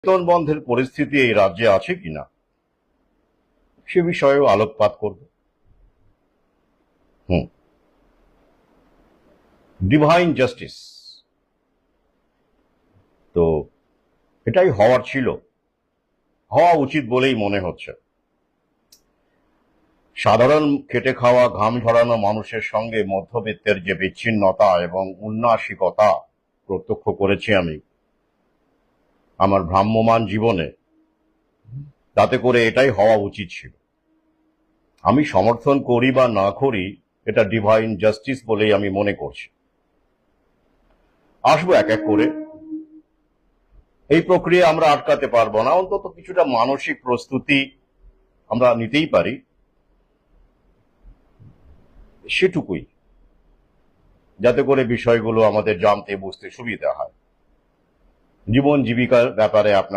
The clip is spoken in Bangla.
বেতন বন্ধের পরিস্থিতি এই রাজ্যে আছে কিনা সে বিষয়েও আলোকপাত করব। ডিভাইন জাস্টিস, তো এটাই হওয়ার ছিল, হওয়া উচিত বলেই মনে হচ্ছে। সাধারণ খেটে খাওয়া ঘাম ঝরানো মানুষের সঙ্গে মধ্যবিত্তের যে বিচ্ছিন্নতা এবং উন্নাসিকতা প্রত্যক্ষ করেছি আমি আমার ভ্রাম্যমান জীবনে, তাতে করে এটাই হওয়া উচিত ছিল। আমি সমর্থন করি বা না করি, এটা ডিভাইন জাস্টিস বলেই আমি মনে করছি। আসবো এক এক করে। এই প্রক্রিয়া আমরা আটকাতে পারবো না, অন্তত কিছুটা মানসিক প্রস্তুতি আমরা নিতেই পারি, সেটুকুই, যাতে করে বিষয়গুলো আমাদের জানতে বুঝতে সুবিধা হয়। জীবন জীবিকার ব্যাপারে আপনার